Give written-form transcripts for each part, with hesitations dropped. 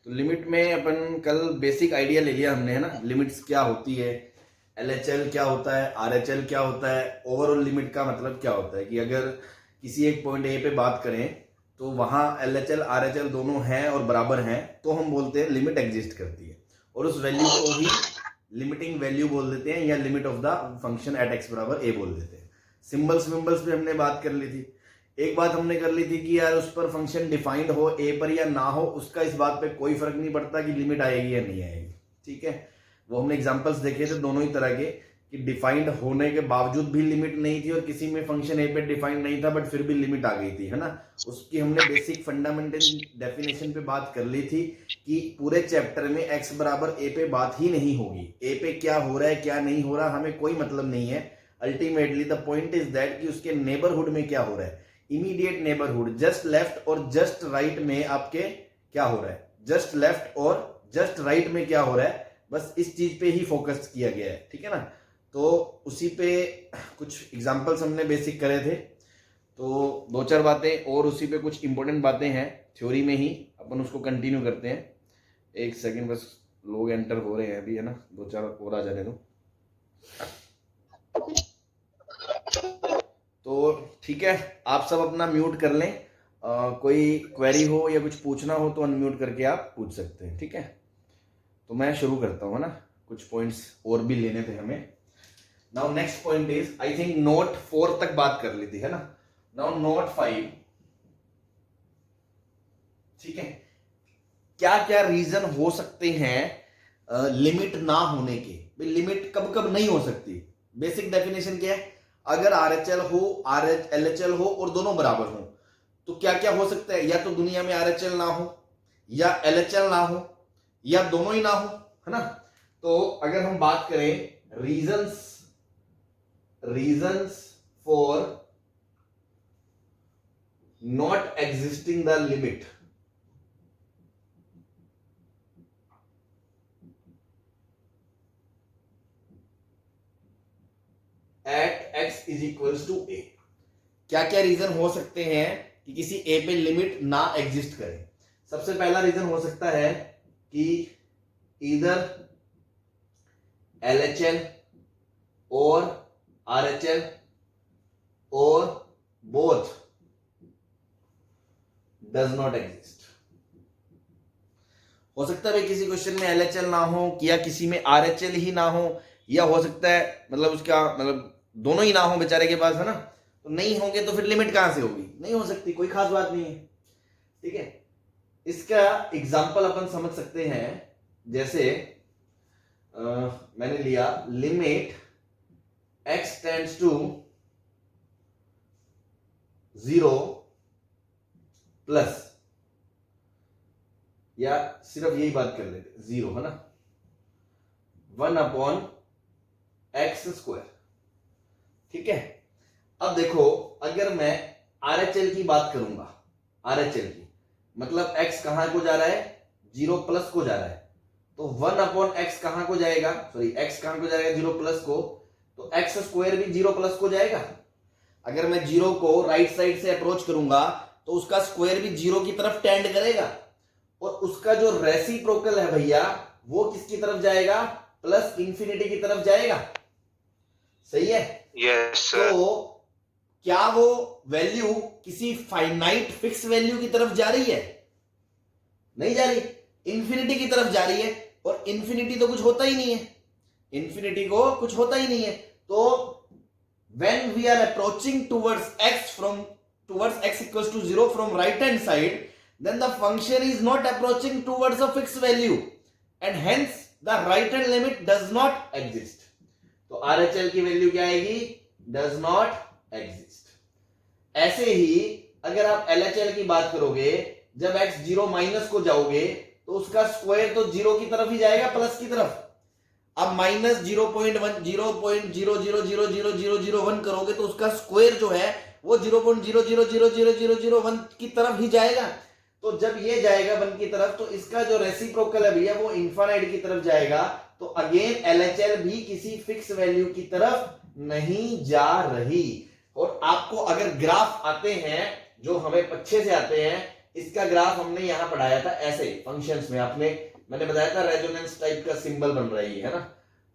तो लिमिट में अपन कल बेसिक आइडिया ले लिया हमने, है ना। लिमिट्स क्या होती है, एलएचएल क्या होता है, आरएचएल क्या होता है, ओवरऑल लिमिट का मतलब क्या होता है कि अगर किसी एक पॉइंट ए पे बात करें तो वहां एलएचएल आरएचएल दोनों हैं और बराबर हैं तो हम बोलते हैं लिमिट एग्जिस्ट करती है, और उस वैल्यू को ही लिमिटिंग वैल्यू बोल देते हैं या limit of the function at x बराबर ए बोल देते हैं। सिंबल्स विम्बल्स पे हमने बात कर ली थी। एक बात हमने कर ली थी कि यार उस पर फंक्शन डिफाइंड हो ए पर या ना हो, उसका इस बात पे कोई फर्क नहीं पड़ता कि लिमिट आएगी या नहीं आएगी, ठीक है। वो हमने एग्जांपल्स देखे थे दोनों ही तरह के कि डिफाइंड होने के बावजूद भी लिमिट नहीं थी और किसी में फंक्शन ए पे डिफाइंड नहीं था बट फिर भी लिमिट आ गई थी, है ना। उसकी हमने बेसिक फंडामेंटल डेफिनेशन पे बात कर ली थी कि पूरे चैप्टर में एक्स बराबर ए पे बात ही नहीं होगी। ए पे क्या हो रहा है क्या नहीं हो रहा हमें कोई मतलब नहीं है। Ultimately the point is that कि उसके नेबरहुड में क्या हो रहा है, इमीडिएट नेबरहुड, जस्ट लेफ्ट और जस्ट राइट में आपके क्या हो रहा है, जस्ट लेफ्ट और जस्ट राइट में क्या हो रहा है, बस इस चीज पे ही फोकस किया गया है, ठीक है ना। तो उसी पे कुछ एग्जांपल्स हमने बेसिक करे थे, तो दो चार बातें और उसी पे कुछ इंपॉर्टेंट बातें हैं थ्योरी में ही, अपन उसको कंटिन्यू करते हैं। एक सेकंड बस, लोग एंटर हो रहे हैं अभी, है ना, दो चार और आ जाने दो। तो ठीक है, आप सब अपना म्यूट कर लें। कोई क्वेरी हो या कुछ पूछना हो तो अनम्यूट करके आप पूछ सकते हैं, ठीक है। तो मैं शुरू करता हूँ, है ना, कुछ पॉइंट्स और भी लेने थे हमें। Now next point is, I think note 4 तक बात कर ली थी, है ना। नाउ नोट 5, ठीक है। क्या क्या रीजन हो सकते हैं लिमिट ना होने के। लिमिट कब कब नहीं हो सकती, बेसिक डेफिनेशन क्या है, अगर आरएचएल हो एलएचएल हो और दोनों बराबर हो तो क्या क्या हो सकता है, या तो दुनिया में आरएचएल ना हो या एलएचएल ना हो या दोनों ही ना हो, है ना। तो अगर हम बात करें reasons for not existing the limit, at x is equals to a. क्या क्या रीजन हो सकते हैं कि किसी ए पे लिमिट ना एग्जिस्ट करे। सबसे पहला रीजन हो सकता है कि इधर एलएचएल और आरएचएल और बोथ डज नॉट एग्जिस्ट। हो सकता है किसी क्वेश्चन में एलएचएल ना हो या किसी में आरएचएल ही ना हो, या हो सकता है मतलब उसका मतलब दोनों ही ना हो बेचारे के पास, है ना। तो नहीं होंगे तो फिर लिमिट कहां से होगी, नहीं हो सकती, कोई खास बात नहीं है, ठीक है। इसका एग्जांपल अपन समझ सकते हैं, जैसे मैंने लिया limit x tends to 0 plus, या सिर्फ यही बात कर लेते 0, है ना, 1/x², ठीक है। अब देखो अगर मैं आरएचएल की बात करूंगा, आरएचएल की मतलब x कहां को जा रहा है, 0 प्लस को जा रहा है, तो 1/x कहां को जाएगा, सॉरी x कहां को जाएगा 0 प्लस को, तो x² भी 0 प्लस को जाएगा। अगर मैं 0 को राइट साइड से अप्रोच करूंगा तो उसका स्क्वायर भी 0 की तरफ टेंड करेगा, और उसका जो रेसिप्रोकल है भैया वो किसकी तरफ जाएगा, प्लस इंफिनिटी की तरफ जाएगा, सही है। यस तो क्या वो वैल्यू किसी फाइनाइट फिक्स वैल्यू की तरफ जा रही है, नहीं जा रही, इंफिनिटी की तरफ जा रही है, और इंफिनिटी तो कुछ होता ही नहीं है, इंफिनिटी को कुछ होता ही नहीं है। तो when we are approaching towards x equals to 0 from right hand side, then the function is not approaching towards a fixed value and hence the right hand limit does not exist. तो RHL की value क्या आएगी, does not exist. ऐसे ही अगर आप LHL की बात करोगे, जब x 0 माइनस को जाओगे तो उसका स्क्वायर तो 0 की तरफ ही जाएगा, प्लस की तरफ। अब माइनस 0.1 करोगे तो उसका स्क्वायर जो है वो 0.000001 की तरफ ही जाएगा। तो जब ये जाएगा 1 की तरफ तो इसका जो रेसिप्रोकल है भैया वो इनफाइनाइट की तरफ जाएगा। तो अगेन एलएचएल भी किसी फिक्स वैल्यू की तरफ नहीं जा रही। और आपको अगर ग्राफ आते हैं जो हमें अच्छे से आते हैं, इसका ग्राफ हमने यहां पढ़ाया था ऐसे फंक्शंस में, मैंने बताया था रेजोनेंस टाइप का सिंबल बन रही है ना,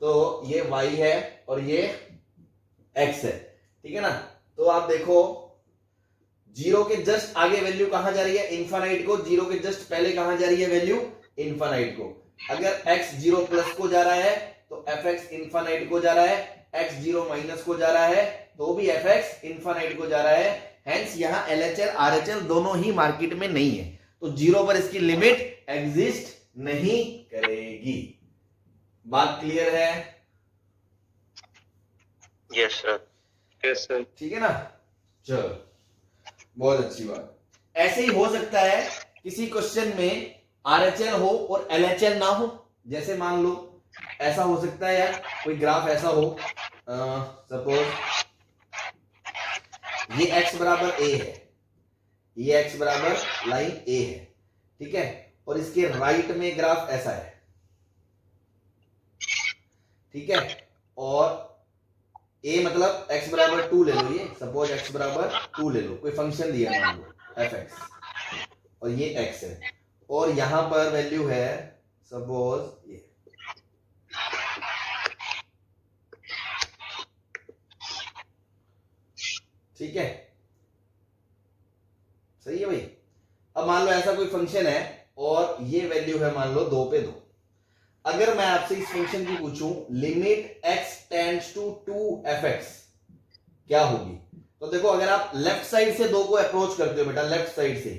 तो ये y है और ये x है, ठीक है ना। तो आप देखो जीरो के जस्ट आगे वैल्यू कहां जा रही है, इनफाइनाइट को, जीरो के जस्ट पहले कहां जा रही है वैल्यू, इनफाइनाइट को। अगर x जीरो प्लस को जा रहा है तो fx इनफाइनाइट को जा रहा है, x जीरो माइनस को जा रहा है तो भी fx इनफाइनाइट को जा रहा है। हेंस यहां LHL RHL दोनों ही मार्केट में नहीं है, तो जीरो पर इसकी लिमिट एग्जिस्ट नहीं करेगी। बात क्लियर है? Yes sir. Yes sir. ठीक है ना, चलो बहुत अच्छी बात। ऐसे ही हो सकता है किसी क्वेश्चन में RHL हो और LHL ना हो, जैसे मान लो ऐसा हो सकता है यार, कोई ग्राफ ऐसा हो, सपोज ये x बराबर a है, ये x बराबर लाइन a है, ठीक है, और इसके राइट में ग्राफ ऐसा है, ठीक है, और a मतलब x बराबर 2 ले लो, ये सपोज x बराबर 2 ले लो, कोई फंक्शन दिया मान लो fx, और ये x है, और यहां पर वैल्यू है सपोज ये, ठीक है, सही है भाई। अब मान लो ऐसा कोई फंक्शन है और ये वैल्यू है मान लो 2 पे 2। अगर मैं आपसे इस फंक्शन की पूछूं limit x tends to 2fx क्या होगी, तो देखो अगर आप लेफ्ट साइड से 2 को अप्रोच करते हो बेटा, लेफ्ट साइड से,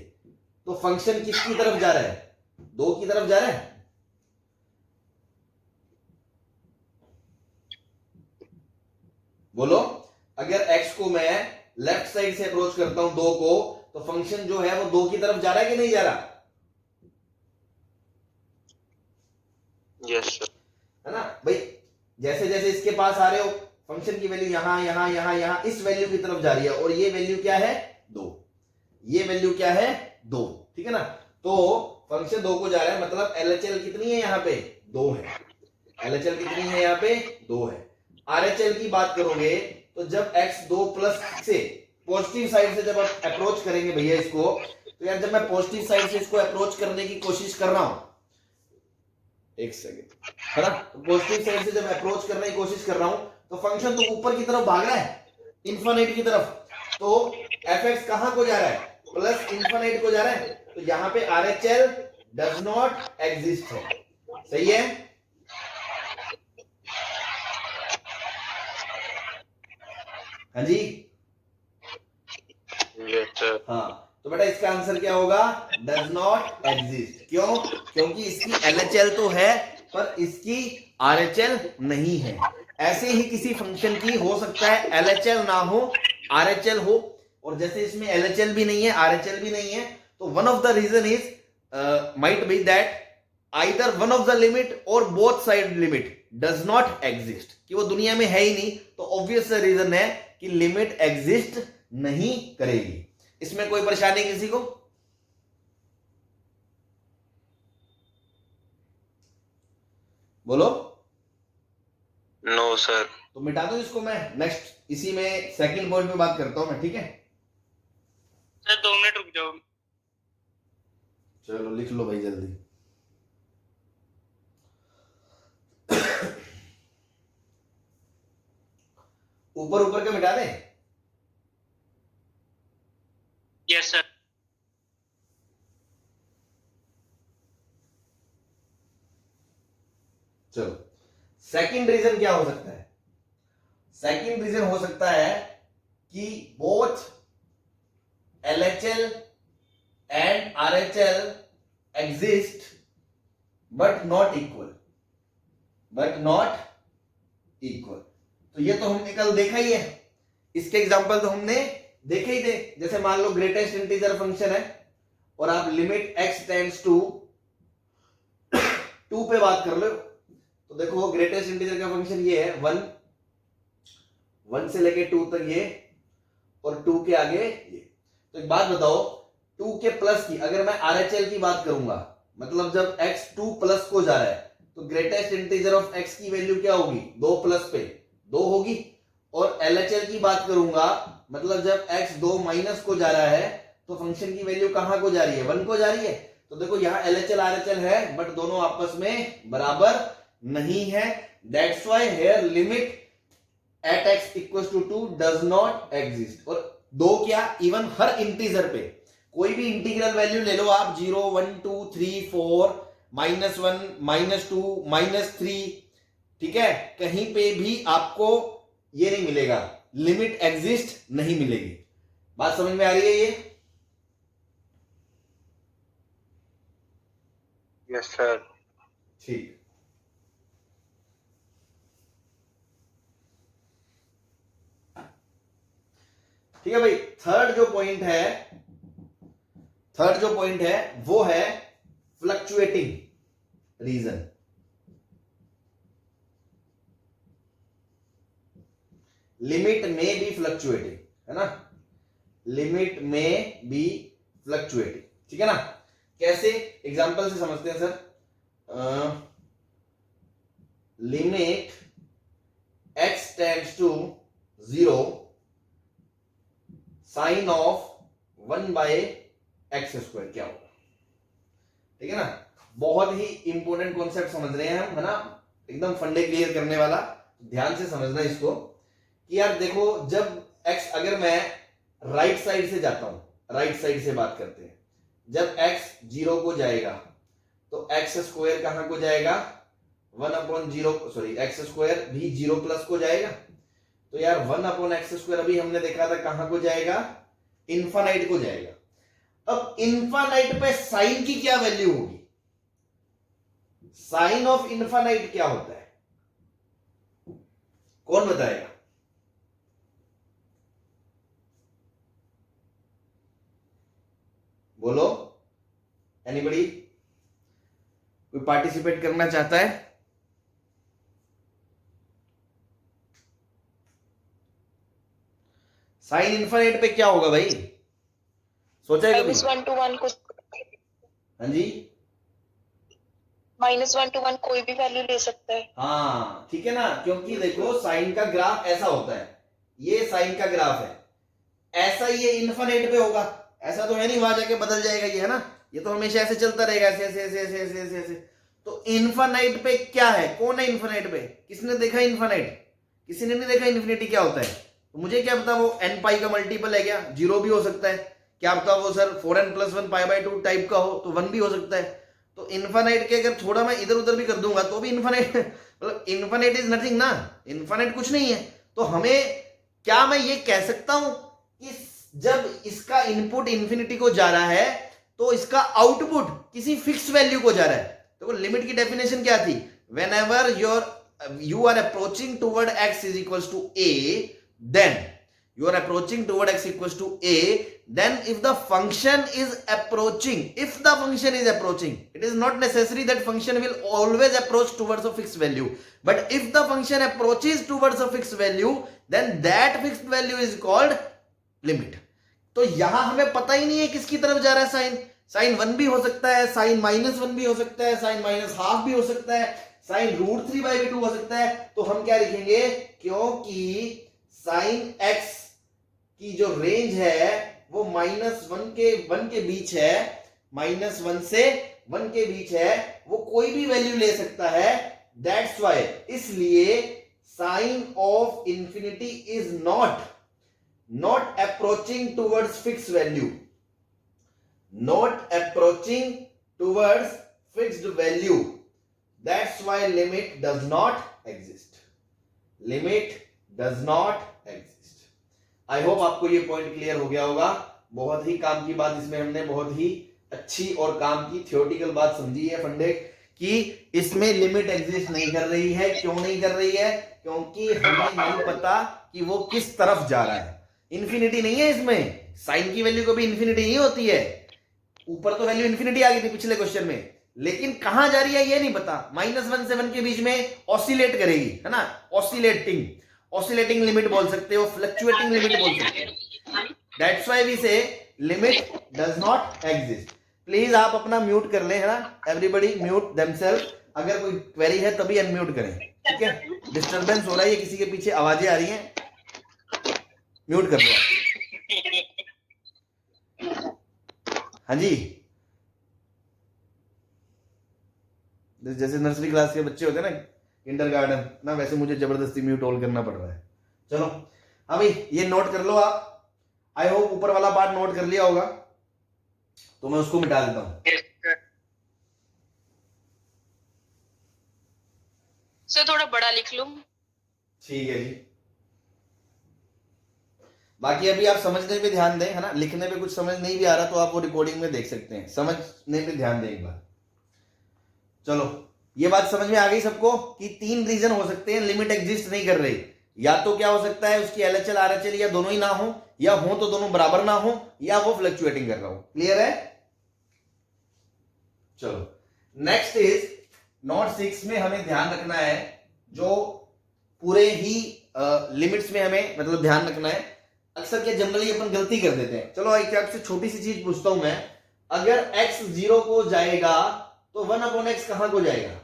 तो फंक्शन किसकी तरफ जा रहा है, 2 की तरफ जा रहा है। बोलो, अगर x को मैं लेफ्ट साइड से अप्रोच करता हूं 2 को, तो फंक्शन जो है वो 2 की तरफ जा रहा है कि नहीं जा रहा, यस सर। है ना भाई। जैसे जैसे इसके पास आ रहे हो फंक्शन की वैल्यू यहां यहां यहां यहां इस वैल्यू की तरफ जा रही है, और ये वैल्यू क्या है 2, ये वैल्यू क्या है 2, ठीक है ना। तो फंक्शन 2 को जा रहा है, मतलब LHL कितनी है यहाँ पे 2 है, LHL कितनी है यहाँ पे 2 है। RHL की बात करोगे तो जब x 2 प्लस से पॉजिटिव साइड से जब आप अप्रोच करेंगे भैया इसको, तो यार जब मैं पॉजिटिव साइड से इसको अप्रोच करने की कोशिश कर रहा हूं, एक सेकेंड, है ना, पॉजिटिव साइड से जब अप्रोच करने की कोशिश कर रहा हूं तो फंक्शन तो ऊपर की तरफ भाग रहा है, इन्फिनिटी की तरफ, तो fx कहां को जा रहा है, प्लस इन्फिनिटी को जा रहा है, तो यहां पे RHL डज नॉट एग्जिस्ट है, सही है। हाँ जी, यस सर। हाँ, तो बेटा इसका आंसर क्या होगा, डज नॉट एग्जिस्ट। क्यों, क्योंकि इसकी LHL तो है पर इसकी RHL नहीं है। ऐसे ही किसी फंक्शन की हो सकता है LHL ना हो RHL हो, और जैसे इसमें LHL भी नहीं है RHL भी नहीं है, तो one of the reason is might be that either one of the limit और both side limit does not exist, कि वो दुनिया में है ही नहीं, तो ऑब्वियस रीजन है कि लिमिट एग्जिस्ट नहीं करेगी। इसमें कोई परेशानी किसी को? बोलो। No sir. तो मिटा दो इसको, मैं नेक्स्ट इसी में सेकंड पॉइंट पे बात करता हूं मैं, ठीक है सर 2 मिनट रुक जाओ। चलो लिख लो भाई जल्दी। ऊपर ऊपर का मिटा दे। Yes sir. चलो, सेकंड रीजन क्या हो सकता है, सेकंड रीजन हो सकता है कि both LHL and RHL exist but not equal, but not equal. तो ये तो हमने कल देखा ही है, इसके एग्जांपल तो हमने देखे ही थे। जैसे मान लो ग्रेटेस्ट इंटीजर फंक्शन है और आप लिमिट x टेंड्स टू 2 पे बात कर लो, तो देखो ग्रेटेस्ट इंटीजर का फंक्शन ये है 1 से लेके 2 तक ये, और 2 के आगे ये। तो एक बात बताओ, 2 के प्लस की अगर मैं RHL की बात करूंगा, मतलब जब x 2 प्लस को जा रहा है तो ग्रेटेस्ट इंटीजर ऑफ x की वैल्यू क्या होगी, 2 प्लस पे 2 होगी। और LHL की बात करूंगा, मतलब जब x 2 माइनस को जा रहा है तो फंक्शन की वैल्यू कहां को जा रही है, 1 को जा रही है। तो देखो यहाँ LHL RHL है बट दोनों आपस में बराबर नहीं है, that's why here limit at x equals to 2 does not exist. और दो क्या, इवन हर इंटीजर पे कोई भी इंटीग्रल वैल्यू ले लो आप, 0 1 2 3 4 -1 -2 -3, ठीक है, कहीं पे भी आपको ये नहीं मिलेगा, लिमिट एग्जिस्ट नहीं मिलेगी। बात समझ में आ रही है ये? Yes sir. ठीक, ठीक है भाई। थर्ड जो पॉइंट है वो है फ्लक्चुएटिंग रीजन। लिमिट में बी फ्लक्चुएटिंग, है ना, लिमिट में बी फ्लक्चुएटिंग, ठीक है ना। कैसे, एग्जांपल से समझते हैं sir. Limit x tends to 0 sine of 1/x² क्या होगा, ठीक है ना। बहुत ही इंपॉर्टेंट कॉन्सेप्ट समझ रहे हैं हम, है ना, एकदम फंडे क्लियर करने वाला। ध्यान से समझना इसको कि यार देखो, जब x, अगर मैं राइट साइड से जाता हूं, राइट साइड से बात करते हैं, जब x 0 को जाएगा तो x² कहां को जाएगा, 1/0, सॉरी x² भी 0 प्लस को जाएगा। तो यार 1/x² अभी हमने देखा था कहां को जाएगा, इन्फानाइट को जाएगा। अब इन्फानाइट पे साइन की क्या वैल्यू होगी, साइन ऑफ इन्फानाइट क्या होता है, कौन बताएगा? बोलो, एनीबडी, कोई पार्टिसिपेट करना चाहता है? साइन इन्फिनिट पे क्या होगा भाई, सोचा है कभी? -1 to 1 कुछ, हाँ जी, -1 to 1 कोई भी वैल्यू ले सकता है। हाँ ठीक है ना, क्योंकि देखो साइन का ग्राफ ऐसा होता है, ये साइन का ग्राफ है, ऐसा ये इन्फिनिट पे होगा, ऐसा तो है नहीं वहां जाके बदल जाएगा ये, है ना, ये तो हमेशा ऐसे चलता रहेगा, ऐसे ऐसे ऐसे ऐसे ऐसे ऐसे ऐसे। तो इन्फिनिट पे क्या है, कौन है इन्फिनिट पे, किसने देखा इन्फिनिट, किसी ने नहीं देखा इन्फिनिटी क्या होता है। तो मुझे क्या पता वो n पाई का मल्टीपल है क्या, 0 भी हो सकता है, क्या पता वो सर 4n + 1 π/2 टाइप का हो, तो 1 भी हो सकता है। तो इन्फिनिट के अगर थोड़ा मैं इधर उधर भी कर दूंगा तो भी इन्फिनिट, मतलब इन्फिनिट इज नथिंग ना, इन्फिनिट कुछ नहीं है। तो हमें क्या मैं ये कह सकता हूं कि जब इसका इनपुट इन्फिनिटी को जा रहा है तो इसका आउटपुट किसी फिक्स वैल्यू को जा रहा है। तो लिमिट की डेफिनेशन क्या थी, when ever you are approaching toward x is equals to a, then you are approaching toward x equals to a, then if the function is approaching, it is not necessary that function will always approach towards a fixed value, but if the function approaches towards a fixed value, then that fixed value is called limit. तो यहां हमें पता ही नहीं है किसकी तरफ जा रहा है साइन, साइन 1 भी हो सकता है, साइन -1 भी हो सकता है, साइन -½ भी हो सकता है, साइन √3/2 हो सकता है। तो हम क्या लिखेंगे, क्योंकि साइन x की जो रेंज है वो -1 के बीच है, -1 से 1 के बीच है, वो कोई भी वैल्यू ले सकता है, दैट्स व्हाई, इसलिए sine of infinity is not approaching towards fixed value, not approaching towards fixed value, that's why limit does not exist, limit does not exist. I hope आपको ये पॉइंट क्लियर हो गया होगा। बहुत ही काम की बात इसमें हमने बहुत ही अच्छी और काम की थियोरेटिकल बात समझी है फंडे, कि इसमें लिमिट एग्जिस्ट नहीं कर रही है। क्यों नहीं कर रही है, क्योंकि हमें नहीं पता कि वो किस तरफ जा रहा है। इन्फिनिटी नहीं है इसमें, साइन की वैल्यू कभी इन्फिनिटी नहीं होती है, ऊपर तो वैल्यू इन्फिनिटी आ गई थी पिछले क्वेश्चन में, लेकिन कहां जा रही है ये नहीं पता। -1 से 1 के बीच में ऑसिलेट करेगी, है ना, ऑसिलेटिंग लिमिट बोल सकते हो, फ्लक्चुएटिंग लिमिट बोल सकते हो, दैट्स व्हाई वी से limit does not exist. Please आप अपना म्यूट कर लें, है ना, एवरीबॉडी म्यूट देमसेल्फ, अगर कोई क्वेरी है तभी अनम्यूट करें, ठीक है। डिस्टर्बेंस हो रहा है, किसी के पीछे आवाजें आ रही हैं, म्यूट कर लो। हाँ जी, जैसे नर्सरी क्लास के बच्चे होते हैं ना, किंडरगार्टन ना, वैसे मुझे जबरदस्ती म्यूट ऑल करना पड़ रहा है। चलो हाँ भाई, ये नोट कर लो आप। आई होप ऊपर वाला पार्ट नोट कर लिया होगा, तो मैं उसको मिटा देता हूं। Yes sir. सर थोड़ा बड़ा लिख लूं? ठीक है जी। बाकी अभी आप समझने पे ध्यान दें, है ना, लिखने पे कुछ समझ नहीं भी आ रहा तो आप वो रिकॉर्डिंग में देख सकते हैं, समझने पे ध्यान दें एक बार। चलो, ये बात समझ में आ गई सबको कि 3 रीजन हो सकते हैं लिमिट एग्जिस्ट नहीं कर रही। या तो क्या हो सकता है, उसकी एलएचएल आरएचएल या दोनों ही ना हो, या हो तो दोनों बराबर ना हो, या वो फ्लक्चुएटिंग कर रहा हो। क्लियर है? चलो, नेक्स्ट इज नोट 6 में हमें ध्यान रखना है, जो पूरे ही लिमिट्स में हमें मतलब ध्यान रखना है। अक्सर क्या जनरली अपन गलती कर देते हैं। चलो एक आपसे छोटी सी चीज पूछता हूं मैं, अगर x 0 को जाएगा तो 1/x कहां को जाएगा?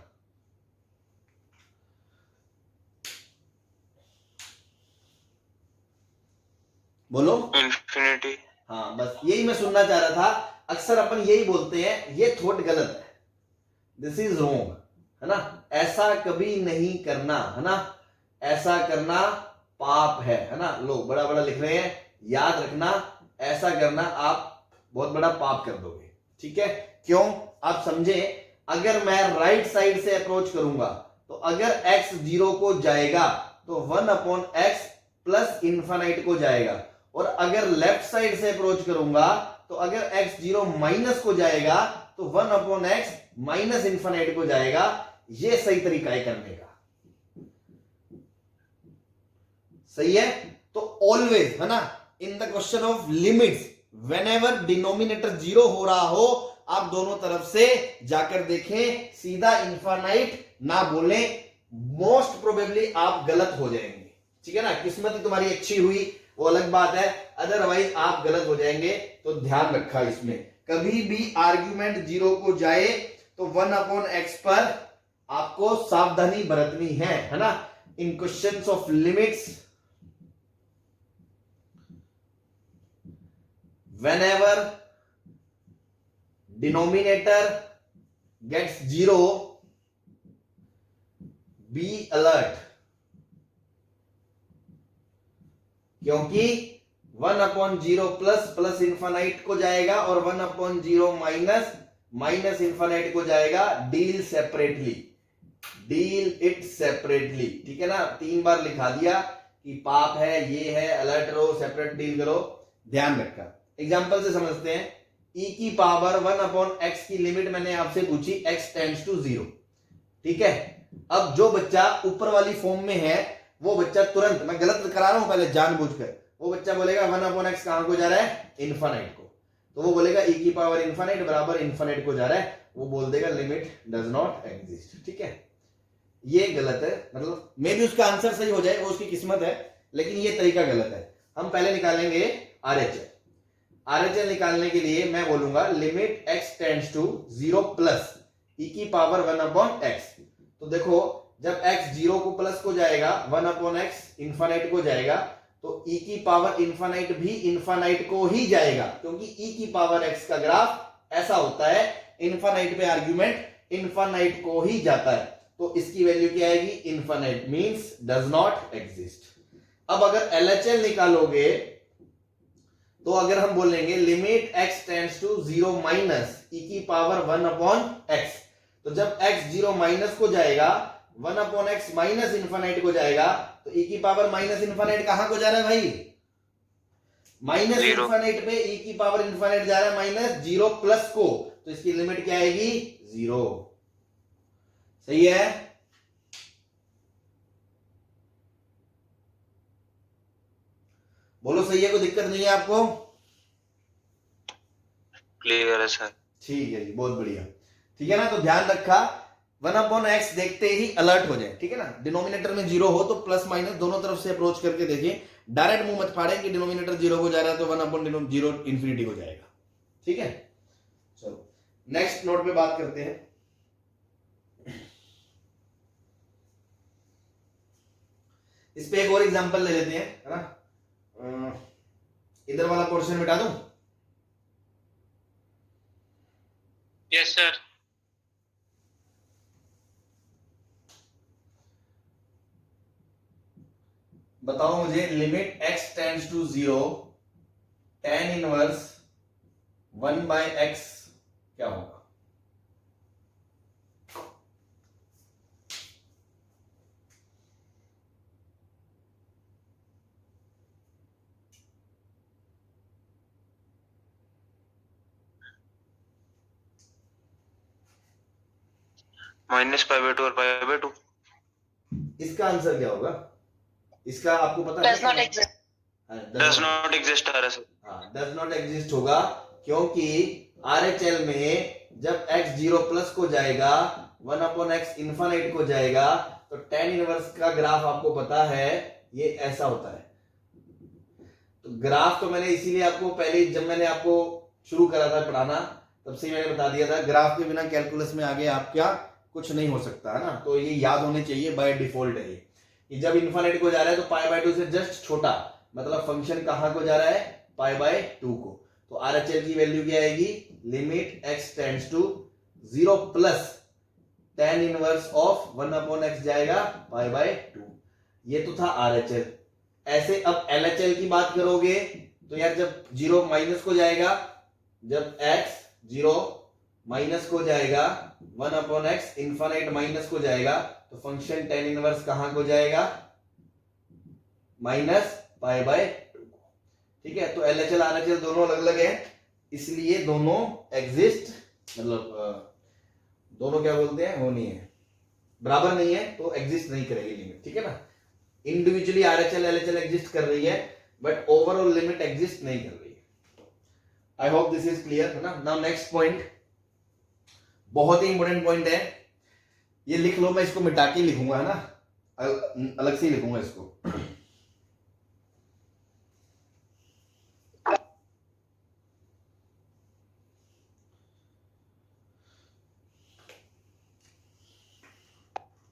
बोलो। इंफिनिटी। हाँ, बस यही मैं सुनना चाह रहा था। अक्सर अपन यही बोलते हैं, ये थॉट गलत है, दिस इज रॉन्ग, है ना। ऐसा कभी नहीं करना, है ना, ऐसा करना पाप है ना। लोग बड़ा बड़ा लिख रहे हैं, याद रखना, ऐसा करना आप बहुत बड़ा पाप कर दोगे। ठीक है, क्यों? आप समझे, अगर मैं राइट साइड से अप्रोच करूंगा तो अगर x 0 को जाएगा तो 1/x प्लस इंफाइनाइट को जाएगा, और अगर लेफ्ट साइड से अप्रोच करूंगा तो अगर x 0 माइनस को जाएगा तो 1/x माइनस इंफाइनाइट को जाएगा। ये सही तरीका है करने का, सही है। तो ऑलवेज, है ना, in the question of limits, whenever denominator 0 हो रहा हो, आप दोनों तरफ से जाकर देखें, सीधा इंफाइनाइट ना बोलें, मोस्ट प्रोबेबली आप गलत हो जाएंगे। ठीक है ना, किस्मत ही तुम्हारी अच्छी हुई वो अलग बात है, अदरवाइज आप गलत हो जाएंगे। तो ध्यान रखा, इसमें कभी भी आर्ग्यूमेंट 0 को जाए तो 1/x पर आपको सावधानी बरतनी है ना। In questions of limits, whenever denominator gets 0, be alert, क्योंकि 1/0 प्लस प्लस इंफाइनाइट को जाएगा और 1/0 माइनस माइनस इंफाइनाइट को जाएगा। Deal separately, deal it separately. ठीक है ना, 3 बार लिखा दिया कि पाप है, ये है, अलर्ट रहो, सेपरेट डील करो, ध्यान रखा। एग्जांपल से समझते हैं, e की पावर 1/x की लिमिट मैंने आपसे पूछी, x टेंड्स टू 0। ठीक है, अब जो बच्चा ऊपर वाली फॉर्म में है वो बच्चा तुरंत, मैं गलत करा रहा हूं पहले जानबूझकर, वो बच्चा बोलेगा 1/x कहां को जा रहा है? इनफाइनाइट को। तो वो बोलेगा e की पावर इनफाइनाइट बराबर इनफाइनाइट को जा रहा है, वो बोल देगा लिमिट डज नॉट एग्जिस्ट। ठीक है, ये गलत है, मतलब मे भी उसका आंसर सही हो जाए, वो उसकी किस्मत है, लेकिन ये तरीका गलत है। हम पहले निकालेंगे आरएचएल। आरएचएल निकालने के लिए मैं बोलूंगा limit x tends to 0 plus e की पावर 1/x। तो देखो, जब x 0 को प्लस को जाएगा, 1/x इंफाइनाइट को जाएगा, तो e की पावर इंफाइनाइट भी इंफाइनाइट को ही जाएगा, क्योंकि e की पावर x का ग्राफ ऐसा होता है, इंफाइनाइट पे आर्ग्यूमेंट इंफाइनाइट को ही जाता है। तो इसकी वैल्यू क्या आएगी? Infinite, means does not exist. अब अगर एलएचएल निकालोगे तो अगर हम बोलेंगे limit x tends to 0 minus e की पावर 1/x, तो जब x 0 माइनस को जाएगा, 1/x माइनस इंफाइनाइट को जाएगा, तो e की पावर माइनस इंफाइनाइट कहां को जा रहा है भाई? माइनस इंफाइनाइट पे e की पावर इंफाइनाइट जा रहा है माइनस 0 प्लस को, तो इसकी लिमिट क्या आएगी? 0। सही है? बोलो सही है, कोई दिक्कत नहीं है आपको? क्लियर है सर। ठीक है जी, बहुत बढ़िया। ठीक है ना, तो ध्यान रखा, 1/x देखते ही अलर्ट हो जाए। ठीक है ना, डिनोमिनेटर में 0 हो तो प्लस माइनस दोनों तरफ से अप्रोच करके देखिए, डायरेक्ट मुंह मत फाड़े कि डिनोमिनेटर 0 को जा रहा है तो 1/0 इंफिनिटी हो जाएगा। ठीक है, चलो नेक्स्ट नोट पे बात करते हैं। इस पे एक और एग्जांपल ले लेते हैं, है ना। इधर वाला पोर्शन मिटा दूं, Yes, sir. बताओ मुझे limit x tends to 0 tan inverse 1/x क्या होगा? -π/2 और π/2. इसका आंसर क्या होगा? इसका आपको पता है? Does not exist. Does not exist आ रहा है सर. हाँ, डज नॉट एग्जिस्ट होगा क्योंकि RHL में जब x 0 प्लस को जाएगा 1/x इन्फानाइट को जाएगा तो tan इनवर्स का ग्राफ आपको पता है ये ऐसा होता है। तो ग्राफ तो मैंने इसीलिए आपको पहले जब मैंने आपको शुरू करा था पढ़ाना तब से मैंने बता दिया था ग्राफ के बिना कैलकुलस में आगे आप क्या कुछ नहीं हो सकता है ना। तो ये याद होने चाहिए, बाय डिफॉल्ट है ये कि जब इन्फानाइट को जा रहा है तो π/2 से जस्ट छोटा, मतलब फंक्शन कहां को जा रहा है? π/2 को। तो RHL की वैल्यू क्या आएगी? Limit x tends to 0 plus tan inverse of 1/x जाएगा π/2। ये तो था RHL। ऐसे अब LHL की बात करोगे तो यार जब 0 माइनस को जाएगा, जब x 0 माइनस को जाएगा 1/x इन्फानाइट माइनस को जाएगा तो फंक्शन tan इनवर्स कहां को जाएगा? -π/2। ठीक है, तो LHL RHL दोनों अलग अलग है, इसलिए दोनों एग्जिस्ट, मतलब दोनों क्या बोलते हैं, वो नहीं है, बराबर नहीं है, तो एग्जिस्ट नहीं करेगी लिमिट। ठीक है ना, इंडिविजुअली RHL LHL एग्जिस्ट कर रही है बट ओवरऑल लिमिट एग्जिस्ट नहीं कर रही है। I hope this is clear है ना। नाउ नेक्स्ट पॉइंट, बहुत ही इंपॉर्टेंट पॉइंट है, ये लिख लो, मैं इसको मिटा के लिखूंगा है ना, अलग से लिखूंगा इसको।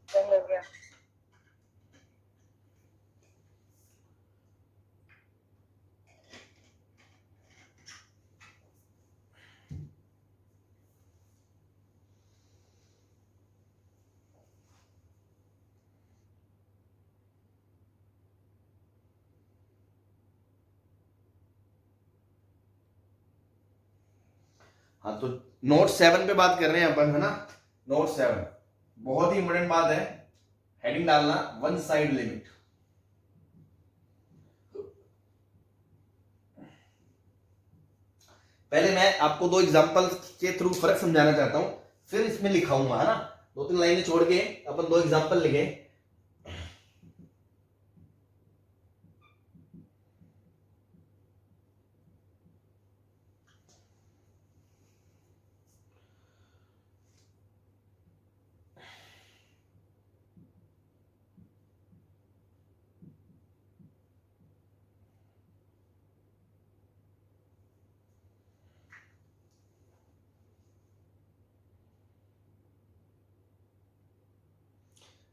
हो गया। हाँ, तो नोट 7 पे बात कर रहे हैं अपन है ना। नोट 7 बहुत ही इंपॉर्टेंट बात है, हेडिंग डालना वन साइड लिमिट। पहले मैं आपको दो एग्जांपल के थ्रू फर्क समझाना चाहता हूं, फिर इसमें लिखाऊंगा है ना। 2-3 लाइनें छोड़ के अपन दो एग्जांपल लिखे।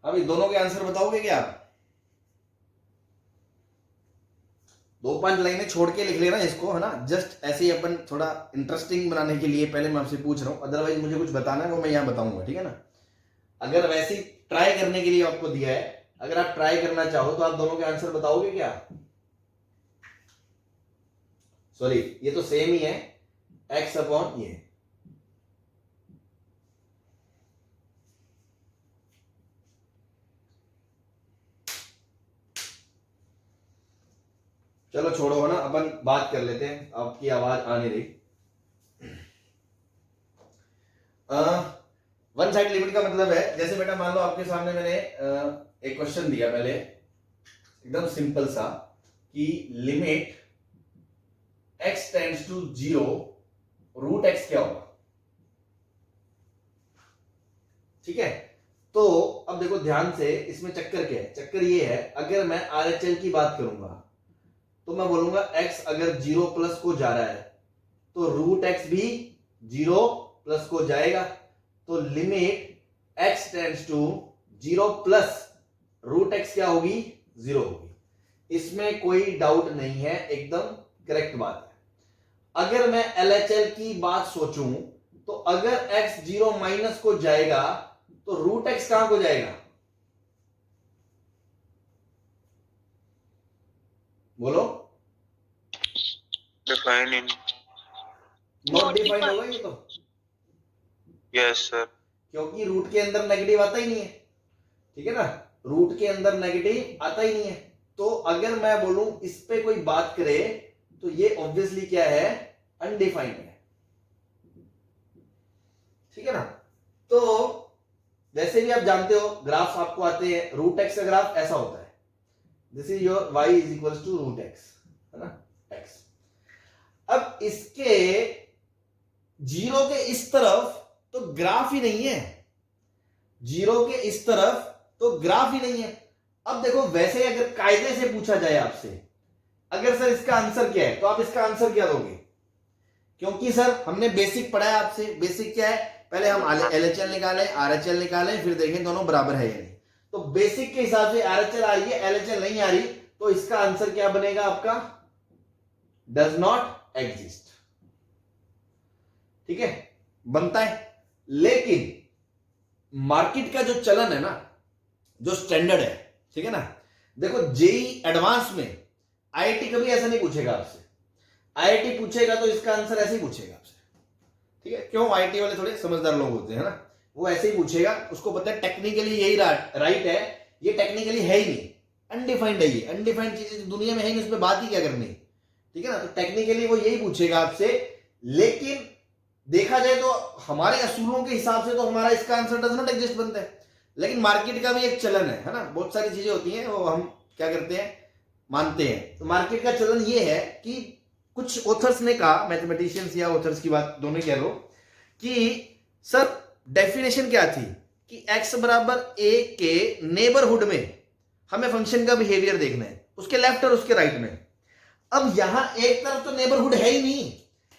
अभी दोनों के आंसर बताओगे क्या आप? 2-5 लाइनें छोड़ के लिख लेना इसको है ना, जस्ट ऐसे ही अपन थोड़ा इंटरेस्टिंग बनाने के लिए पहले मैं आपसे पूछ रहा हूं, अदरवाइज मुझे कुछ बताना है वो मैं यहां बताऊंगा। ठीक है ना, अगर वैसे ट्राई करने के लिए आपको दिया है, अगर आप ट्राई करना चाहो तो आप दोनों के आंसर बताओगे क्या? सॉरी, ये तो सेम ही है, x अपॉन ये। चलो छोड़ो है ना, अपन बात कर लेते हैं, आपकी आवाज आने रही। वन साइड लिमिट का मतलब है, जैसे बेटा मान लो आपके सामने मैंने एक क्वेश्चन दिया पहले, एकदम सिंपल सा, कि limit x tends to 0 root x क्या होगा। ठीक है, तो अब देखो ध्यान से, इसमें चक्कर क्या है? चक्कर ये है, अगर मैं RHL की बात करूंगा तो मैं बोलूंगा x अगर 0 प्लस को जा रहा है तो रूट x भी 0 प्लस को जाएगा, तो limit x tends to 0 plus root x क्या होगी? 0 होगी। इसमें कोई डाउट नहीं है, एकदम करेक्ट बात है। अगर मैं LHL की बात सोचूं तो अगर x 0 माइनस को जाएगा तो रूट x कहां को जाएगा? बोलो। डिफाइन इन नॉट डिफाइंड होगा ये तो, यस सर क्योंकि रूट के अंदर नेगेटिव आता ही नहीं है, ठीक है ना, रूट के अंदर नेगेटिव आता ही नहीं है। तो अगर मैं बोलूं इस पे कोई बात करे तो ये ऑब्वियसली क्या है? अनडिफाइंड है, ठीक है ना। तो वैसे भी आप जानते हो ग्राफ्स आपको आते हैं, रूट एक्स का ग्राफ ऐसा होता है, this is your y is equal to root x, है ना, x। अब इसके जीरो के इस तरफ तो ग्राफ ही नहीं है, जीरो के इस तरफ तो ग्राफ ही नहीं है। अब देखो वैसे अगर कायदे से पूछा जाए आपसे, अगर सर इसका आंसर क्या है, तो आप इसका आंसर क्या दोगे? क्योंकि सर हमने बेसिक पढ़ा है आपसे, बेसिक क्या है, पहले हम LHL निकालें, RHL निकालें, फिर देखें दोनों बराबर है या नहीं। तो बेसिक के हिसाब से RHL आ रही है, LHL नहीं आ रही, तो इसका आंसर क्या बनेगा आपका? डज नॉट एग्जिस्ट, ठीक है, बनता है। लेकिन मार्केट का जो चलन है ना, जो स्टैंडर्ड है, ठीक है ना, देखो जेई एडवांस में IIT कभी ऐसा नहीं पूछेगा आपसे, IIT पूछेगा तो इसका आंसर ऐसे ही पूछेगा आपसे, ठीक है। क्यों? IIT वाले थोड़े समझदार लोग होते हैं ना, वो ऐसे ही पूछेगा, उसको पता है टेक्निकली यही राइट है, ये टेक्निकली है ही नहीं, अनडिफाइंड है, ये अनडिफाइंड चीजें दुनिया में है ही नहीं, उस पर बात ही क्या करनी, ठीक है ना। तो टेक्निकली वो यही पूछेगा आपसे, लेकिन देखा जाए तो हमारे असूलों के हिसाब से तो हमारा इसका आंसर डज नॉट एग्जिस्ट बनता है। लेकिन मार्केट का भी एक चलन है ना, बहुत सारी चीजें होती हैं वो हम क्या करते हैं, मानते हैं। तो मार्केट का चलन ये है कि कुछ ऑथर्स ने कहा, मैथमेटिशियंस या ऑथर्स की बात दोनों कह लो, कि सर डेफिनेशन क्या थी कि x बराबर a के नेबरहुड में हमें फंक्शन का बिहेवियर देखना है, उसके लेफ्ट और उसके राइट में। अब यहां एक तरफ तो नेबरहुड है ही नहीं।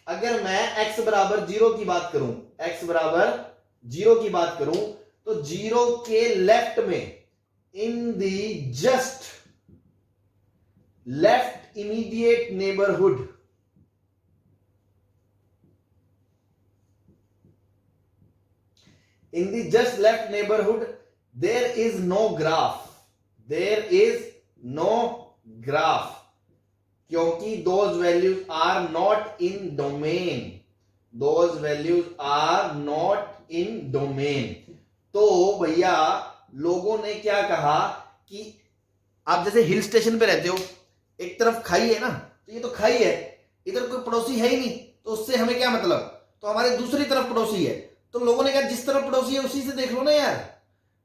अगर मैं x बराबर 0 की बात करूं, x बराबर 0 की बात करूं, तो 0 के लेफ्ट में, in the just left immediate neighbourhood, in the just left neighborhood there is no graph, there is no graph, क्योंकि those values are not in domain, those values are not in domain। तो भैया लोगों ने क्या कहा कि आप जैसे हिल स्टेशन पे रहते हो, एक तरफ खाई है ना, तो ये तो खाई है, इधर कोई पड़ोसी है ही नहीं, तो उससे हमें क्या मतलब, तो हमारे दूसरी तरफ पड़ोसी है। तो लोगों ने कहा जिस तरफ पड़ोसी है उसी से देख लो ना यार।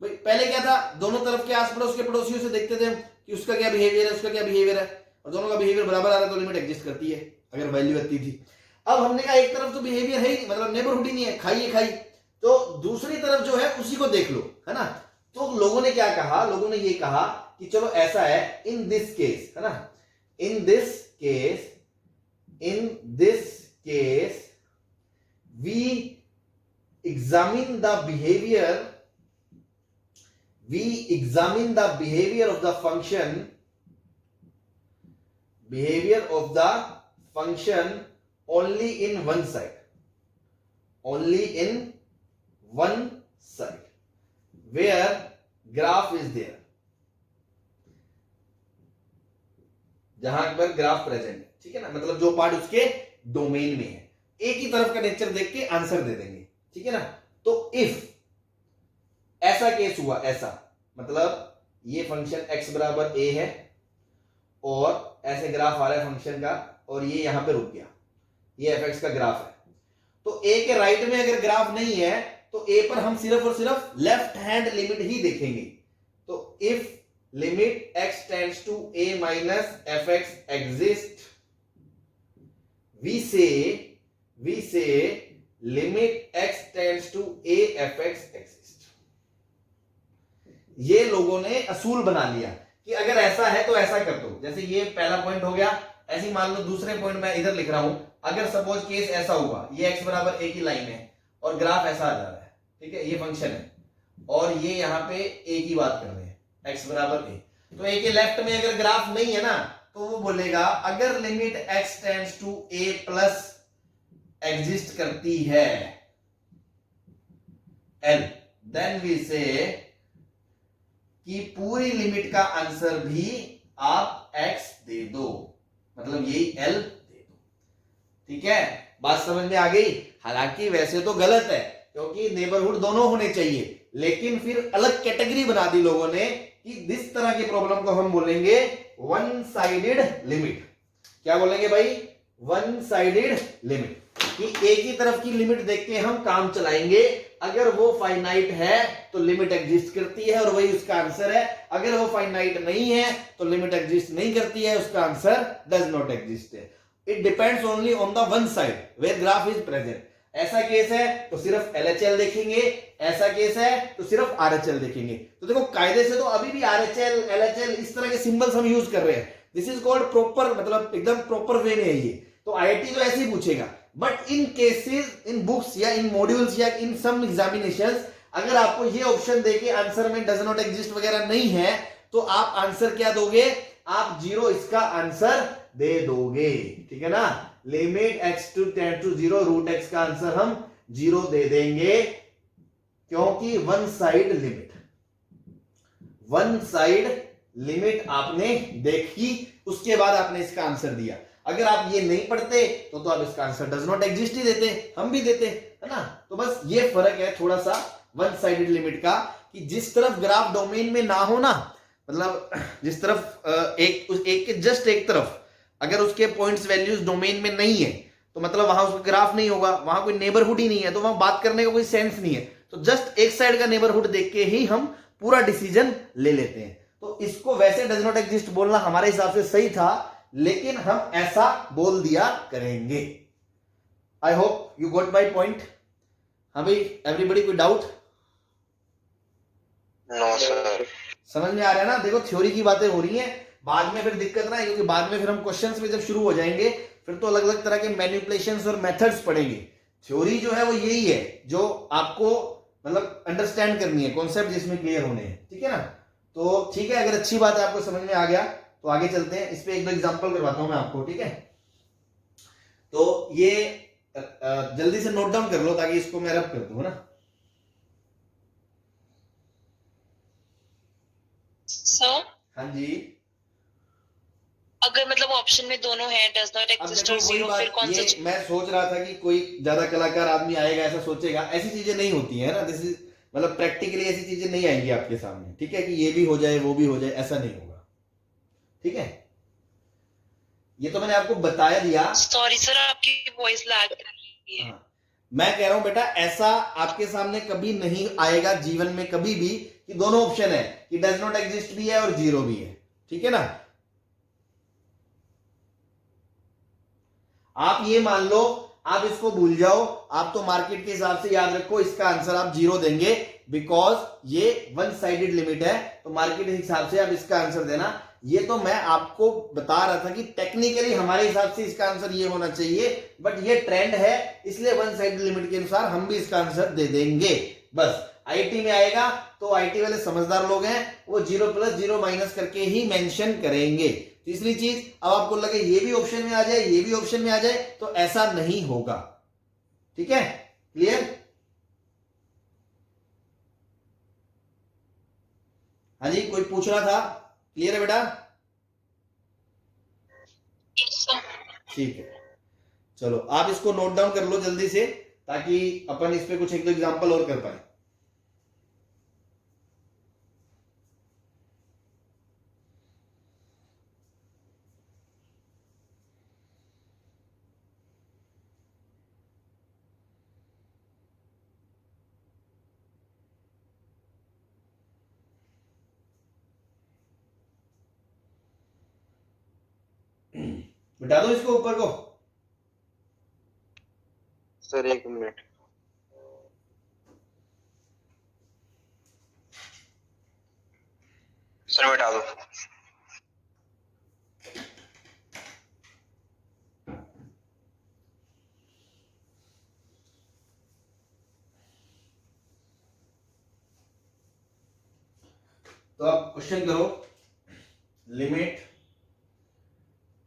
भाई पहले क्या था, दोनों तरफ के आस पड़ोस के पड़ोसियों से देखते थे कि उसका क्या बिहेवियर है, उसका क्या बिहेवियर है, और दोनों का बिहेवियर बराबर आ रहा है तो लिमिट एग्जिस्ट करती है, अगर वैल्यू आती थी। अब हमने कहा एक तरफ तो बिहेवियर है ही नहीं, मतलब नेबरहुड ही नहीं है, खाई है खाई, तो दूसरी तरफ जो है उसी को देख लो, है ना। तो लोगों ने क्या कहा, लोगों ने ये कहा कि चलो ऐसा है, इन दिस केस, है ना, in this case, in this case we examine the behavior of the function only in one side, where graph is there, जहां पर ग्राफ प्रेजेंट है, ठीक है ना, मतलब जो पार्ट उसके डोमेन में है, एक ही तरफ का नेचर देख के आंसर दे देंगे, ठीक है ना। तो इफ ऐसा केस हुआ, ऐसा मतलब ये फंक्शन x बराबर a है और ऐसे ग्राफ आ रहा है फंक्शन का, और ये यहां पे रुक गया, ये fx का ग्राफ है, तो a के राइट में अगर ग्राफ नहीं है तो a पर हम सिर्फ और सिर्फ लेफ्ट हैंड लिमिट ही देखेंगे। तो if limit x tends to a minus fx exist, we say limit x tends to a fx exist। ये लोगों ने असूल बना लिया कि अगर ऐसा है तो ऐसा कर दो। जैसे ये पहला पॉइंट हो गया, ऐसे ही मान लो दूसरे पॉइंट में इधर लिख रहा हूं, अगर सपोज केस ऐसा हुआ, ये x बराबर a की लाइन है और ग्राफ ऐसा आ जा रहा है, ठीक है, ये फंक्शन है और ये यहां पे a की बात कर रहे हैं, x बराबर a, तो a के लेफ्ट में अगर ग्राफ नहीं है ना, तो वो बोलेगा अगर limit x tends to a plus exist करती है L, then we say कि पूरी लिमिट का आंसर भी आप x दे दो, मतलब यही L दे दो। ठीक है, बात समझ में आ गई। हालांकि वैसे तो गलत है क्योंकि नेबरहुड दोनों होने चाहिए, लेकिन फिर अलग कैटेगरी बना दी लोगों ने कि इस तरह की प्रॉब्लम को हम बोलेंगे वन साइडेड लिमिट। क्या बोलेंगे भाई? वन साइडेड लिमिट, कि एक ही तरफ की लिमिट देख के हम काम चलाएंगे। अगर वो फाइनाइट है तो लिमिट एग्जिस्ट करती है और वही उसका आंसर है। अगर वो फाइनाइट नहीं है तो लिमिट एग्जिस्ट नहीं करती है, उसका आंसर डज नॉट एग्जिस्ट है। It depends only on the one side where graph is present. ऐसा केस है तो सिर्फ LHL देखेंगे, ऐसा केस है तो सिर्फ RHL देखेंगे। तो देखो कायदे से तो अभी भी RHL, LHL इस तरह के सिंबल्स हम यूज कर रहे हैं। दिस इज कॉल्ड प्रॉपर, मतलब एकदम प्रॉपर वे में है ये। तो IIT तो ऐसे ही पूछेगा, but in cases, in books या इन मॉड्यूल्स या इन सम एग्जामिनेशंस, अगर आपको ये ऑप्शन देके आंसर में डज नॉट एग्जिस्ट वगैरह नहीं है तो आप आंसर क्या दोगे? आप 0 इसका आंसर दे दोगे। ठीक है ना, limit x to tend to 0 root x का आंसर हम 0 दे देंगे, क्योंकि one side limit, one side limit आपने देखी, उसके बाद आपने इसका आंसर दिया। अगर आप ये नहीं पढ़ते तो आप इसका आंसर डज नॉट एग्जिस्ट ही देते, हम भी देते, है ना। तो बस ये फर्क है थोड़ा सा वन साइडेड लिमिट का, कि जिस तरफ ग्राफ डोमेन में ना हो ना, मतलब जिस तरफ एक के जस्ट एक तरफ अगर उसके पॉइंट्स वैल्यूज डोमेन में नहीं है तो मतलब वहां उसका ग्राफ नहीं होगा, वहां कोई नेबरहुड ही नहीं है, तो वहां बात करने का कोई सेंस नहीं है। तो जस्ट एक साइड का नेबरहुड देख के ही हम पूरा डिसीजन ले लेते हैं। तो इसको वैसे डज नॉट एग्जिस्ट बोलना हमारे हिसाब से सही था, लेकिन हम ऐसा बोल दिया करेंगे। I hope you got my point. हाँ भाई, एवरीबडी कोई डाउट? No sir. समझ में आ रहा है ना? देखो थ्योरी की बातें हो रही हैं, बाद में फिर दिक्कत ना है, क्योंकि बाद में फिर हम क्वेश्चंस में जब शुरू हो जाएंगे फिर तो अलग अलग तरह के मैनिपुलेशंस और मेथड्स पढ़ेंगे। थ्योरी जो है वो यही है जो आपको मतलब अंडरस्टैंड करनी है, कॉन्सेप्ट जिसमें क्लियर होने हैं। ठीक है ना? तो ठीक है, अगर अच्छी बात है, आपको समझ में आ गया तो आगे चलते हैं। इस पे एक दो एग्जांपल करवाता हूं मैं आपको। ठीक है, तो ये जल्दी से नोट डाउन कर लो ताकि इसको मैं रब कर दूं, है ना। सर हाँ जी, अगर मतलब ऑप्शन में दोनों है, डज नॉट अब एग्जिस्ट देखो और वही 0, फिर बात, कौन सा? ये मैं सोच रहा था कि कोई ज्यादा कलाकार आदमी आएगा ऐसा सोचेगा, ऐसी चीजें नहीं होती है ना। दिस इज मतलब प्रैक्टिकली ऐसी चीजें नहीं आएंगी आपके सामने। ठीक है, कि ये भी हो जाए वो भी हो जाए, ऐसा नहीं होगा। ठीक है, ये तो मैंने आपको बताया दिया। सॉरी सर, आपकी वॉइस लैग कर रही है। हाँ, मैं कह रहा हूं बेटा, ऐसा आपके सामने कभी नहीं आएगा जीवन में कभी भी कि दोनों ऑप्शन है, कि डज नॉट एग्जिस्ट भी है और 0 भी है। ठीक है ना? आप ये मान लो, आप इसको भूल जाओ, आप तो मार्केट के हिसाब से याद रखो, इसका आंसर आप 0 देंगे, बिकॉज ये वन साइडेड लिमिट है। तो मार्केट के हिसाब से आप इसका आंसर देना। ये तो मैं आपको बता रहा था कि टेक्निकली हमारे हिसाब से इसका आंसर ये होना चाहिए, बट ये ट्रेंड है, इसलिए वन साइडेड लिमिट के अनुसार हम भी इसका आंसर दे देंगे। बस IIT में आएगा तो IIT वाले समझदार लोग हैं, वो 0 + 0 - करके ही मेंशन करेंगे। तीसरी चीज, अब आपको लगे ये भी ऑप्शन में आ जाए, ये भी ऑप्शन में आ जाए, तो ऐसा नहीं होगा। ठीक है, क्लियर? हाँ जी, कोई पूछ रहा था? क्लियर है बेटा? ठीक है, चलो आप इसको नोट डाउन कर लो जल्दी से, ताकि अपन इस पे कुछ एक दो एग्जांपल और कर पाए। बिठा दो इसको ऊपर को। Sir 1 minute. सर बैठा दो। तो आप क्वेश्चन करो, limit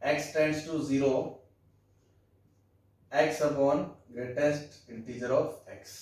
x tends to 0 x upon greatest integer of x।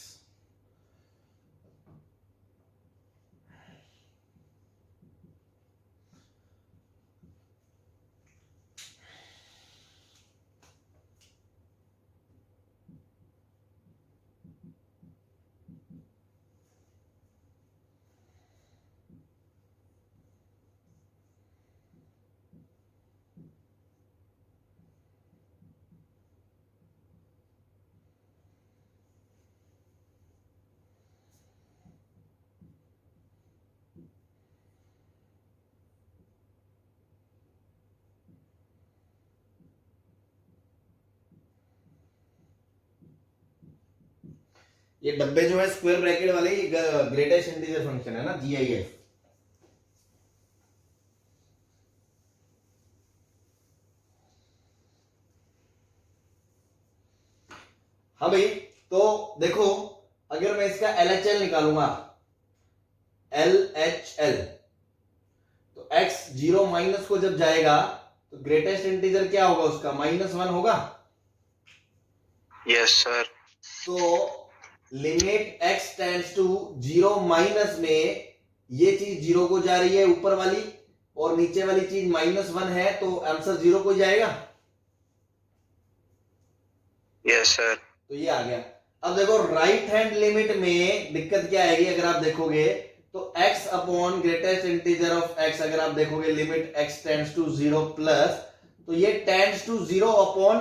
ये डब्बे जो है स्क्वायर ब्रैकेट वाले ग्रेटेस्ट इंटीजर फंक्शन है ना, GIF। हाँ भाई, तो देखो अगर मैं इसका LHL निकालूंगा, LHL, तो x 0 माइनस को जब जाएगा तो ग्रेटेस्ट इंटीजर क्या होगा उसका, -1 होगा। Yes sir. तो limit x tends to 0 minus में ये चीज 0 को जा रही है ऊपर वाली, और नीचे वाली चीज -1 है, तो आंसर 0 को जाएगा। Yes sir. तो ये आ गया। अब देखो राइट हैंड लिमिट में दिक्कत क्या आएगी, अगर आप देखोगे तो x upon greatest integer of x, अगर आप देखोगे limit x tends to 0 plus, तो ये टेंड्स टू 0 अपॉन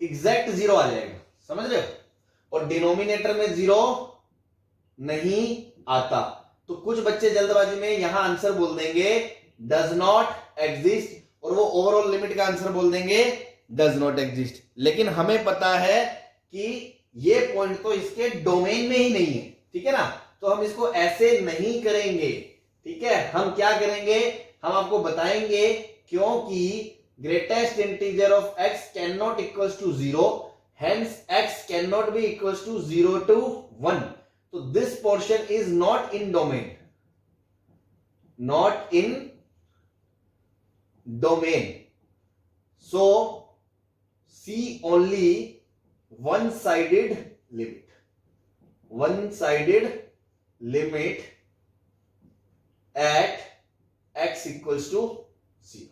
एग्जैक्ट 0 आ जाएगा, समझ रहे हो। और डिनोमिनेटर में 0 नहीं आता, तो कुछ बच्चे जल्दबाजी में यहां आंसर बोल देंगे डज नॉट एग्जिस्ट, और वो ओवरऑल लिमिट का आंसर बोल देंगे डज नॉट एग्जिस्ट। लेकिन हमें पता है कि ये पॉइंट तो इसके डोमेन में ही नहीं है, ठीक है ना, तो हम इसको ऐसे नहीं करेंगे, ठीक है। हम क्या करेंगे, हम आपको बताएंगे क्योंकि greatest integer of x can not equals to 0, hence x cannot be equals to 0 to 1, so this portion is not in domain, not in domain, so see only one-sided limit at x equals to 0,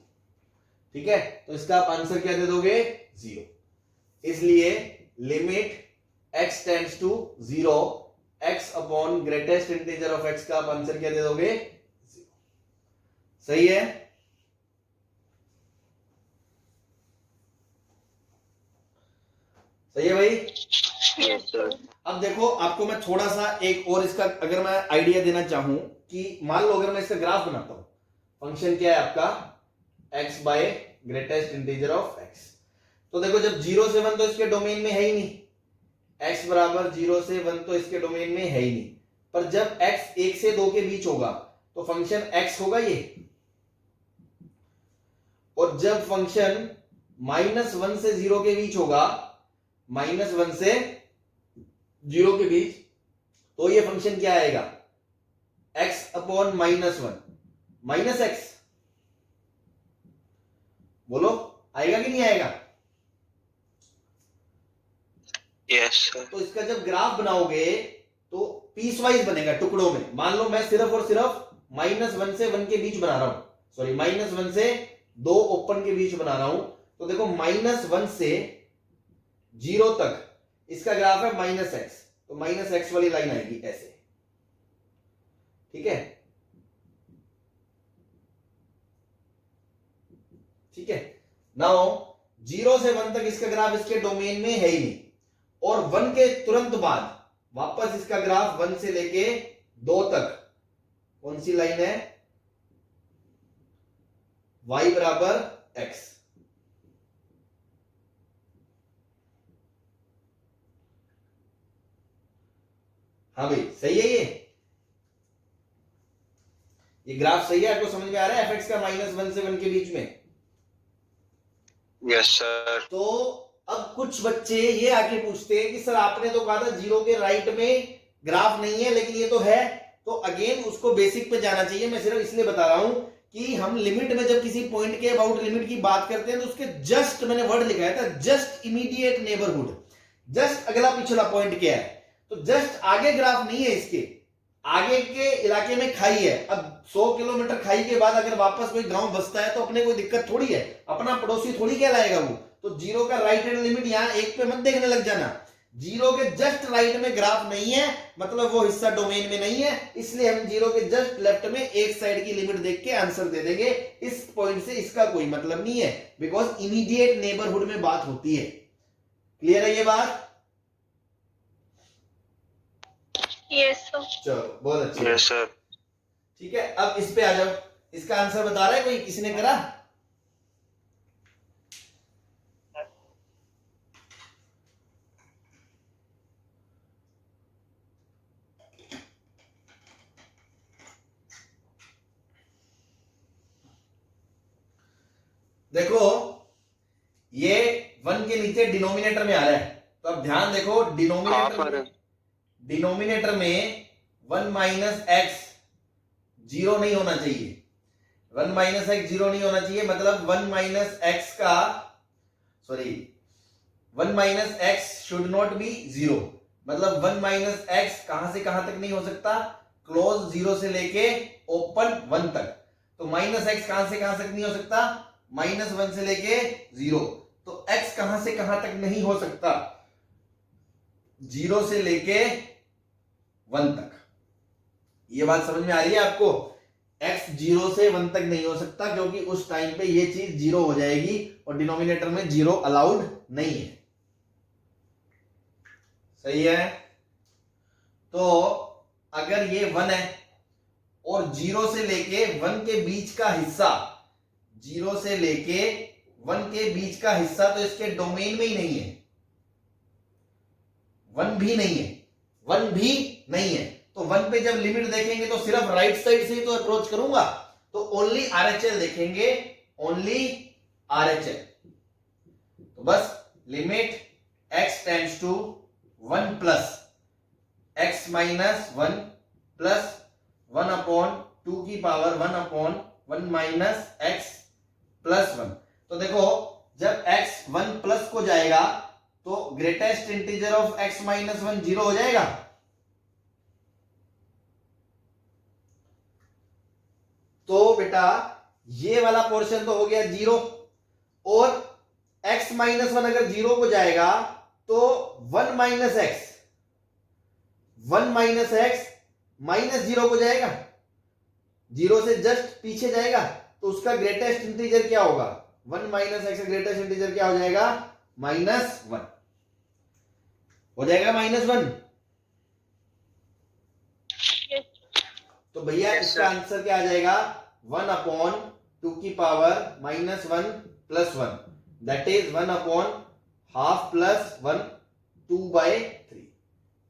ठीक है। तो इसका आप answer क्या दे दोगे, 0। इसलिए limit x tends to 0, x upon greatest integer of x का आप आंसर क्या दे दोगे, 0। सही है। सही है भाई। Yes sir. अब देखो आपको मैं थोड़ा सा एक और इसका अगर मैं आइडिया देना चाहूं कि मान लो अगर मैं इसका ग्राफ बनाता हूं, फंक्शन क्या है आपका, x by greatest integer of x। तो देखो जब 0 से 1 तो इसके डोमेन में है ही नहीं, x बराबर 0 से 1 तो इसके डोमेन में है ही नहीं, पर जब x 1 से 2 के बीच होगा तो फंक्शन x होगा ये, और जब फंक्शन -1 से 0 के बीच होगा, -1 से 0 के बीच, तो ये फंक्शन क्या आएगा, x अपॉन -1 माइनस x। बोलो आएगा कि नहीं आएगा। Yes sir. तो इसका जब ग्राफ बनाओगे तो पीस वाइज बनेगा, टुकड़ों में। मान लो मैं सिर्फ और सिर्फ -1 से 1 के बीच बना रहा हूं, सॉरी -1 से 2 ओपन के बीच बना रहा हूं, तो देखो -1 से 0 तक इसका ग्राफ है -x, तो -x वाली लाइन आएगी ऐसे, ठीक है, ठीक है। नाउ 0 से 1 तक इसका ग्राफ इसके डोमेन में है ही नहीं, और 1 के तुरंत बाद वापस इसका ग्राफ 1 से लेके 2 तक कौन सी लाइन है, y बराबर x। हाँ भाई सही है, ये ग्राफ सही है, आपको समझ में आ रहा है fx का -1 से 1 के बीच में। Yes sir. तो अब कुछ बच्चे ये आके पूछते हैं कि सर आपने तो कहा था 0 के राइट में ग्राफ नहीं है, लेकिन ये तो है। तो अगेन उसको बेसिक पे जाना चाहिए, मैं सिर्फ इसलिए बता रहा हूं कि हम लिमिट में जब किसी पॉइंट के अबाउट लिमिट की बात करते हैं तो उसके जस्ट, मैंने वर्ड लिखा था जस्ट इमीडिएट नेबरहुड, जस्ट अगला पिछला पॉइंट क्या है, तो जस्ट आगे ग्राफ नहीं है, इसके आगे के इलाके में खाई है। अब 100 किलोमीटर खाई के बाद अगर वापस कोई गांव बसता है तो अपने कोई दिक्कत थोड़ी है, अपना पड़ोसी थोड़ी कहलाएगा वो। तो 0 का राइट हैंड लिमिट यहां 1 पे मत देखने लग जाना, 0 के जस्ट राइट में ग्राफ नहीं है, मतलब वो हिस्सा डोमेन में नहीं है, इसलिए हम 0 के जस्ट लेफ्ट में एक साइड की लिमिट देख के आंसर दे देंगे। इस पॉइंट से इसका कोई मतलब नहीं है, बिकॉज इमीडिएट नेबरहुड में बात होती है। क्लियर है ये बात। Yes sir. चलो बहुत अच्छी। Yes sir. ठीक है, अब इस पे आ जाओ, इसका आंसर बता रहा है कोई, किसी ने करा। देखो ये 1 के नीचे डिनोमिनेटर में आ रहा है, तो अब ध्यान देखो डिनोमिनेटर में 1 माइनस एक्स जीरो नहीं होना चाहिए, 1 माइनस एक्स जीरो नहीं होना चाहिए, मतलब 1 माइनस एक्स का sorry 1 minus x should not be zero, मतलब 1 माइनस एक्स कहां से कहां तक नहीं हो सकता, क्लोज जीरो से लेके ओपन 1 तक, तो माइनस एक्स कहां से कहां तक नहीं हो सकता, -1 से लेके 0, तो x कहां से कहां तक नहीं हो सकता, 0 से लेके 1 तक। ये बात समझ में आ रही है आपको, x 0 से 1 तक नहीं हो सकता क्योंकि उस टाइम पे ये चीज 0 हो जाएगी और डिनोमिनेटर में 0 अलाउड नहीं है। सही है, तो अगर ये 1 है और 0 से लेके 1 के बीच का हिस्सा, 0 से लेके 1 के बीच का हिस्सा तो इसके डोमेन में ही नहीं है, 1 भी नहीं है, 1 भी नहीं है, तो 1 पे जब लिमिट देखेंगे तो सिर्फ राइट साइड से ही तो अप्रोच करूंगा, तो ओनली आरएचएल देखेंगे, ओनली आरएचएल। तो बस limit x tends to 1 plus x minus 1 plus 1 upon 2 की power 1 upon 1 minus x plus 1। तो देखो जब x 1 प्लस को जाएगा तो greatest integer of x minus 1 zero हो जाएगा, तो बेटा ये वाला पोर्शन तो हो गया 0, और x माइनस 1 अगर 0 को जाएगा तो 1 minus x, 1 minus x minus 0 को जाएगा, 0 से जस्ट पीछे जाएगा, तो उसका ग्रेटेस्ट इंटीजर क्या होगा, 1 माइनस एक्स का ग्रेटेस्ट इंटीजर क्या हो जाएगा, -1 हो जाएगा, -1। तो भैया इसका आंसर क्या आ जाएगा, 1 अपॉन 2 की power -1 plus 1, that is 1 upon half plus 1, 2/3।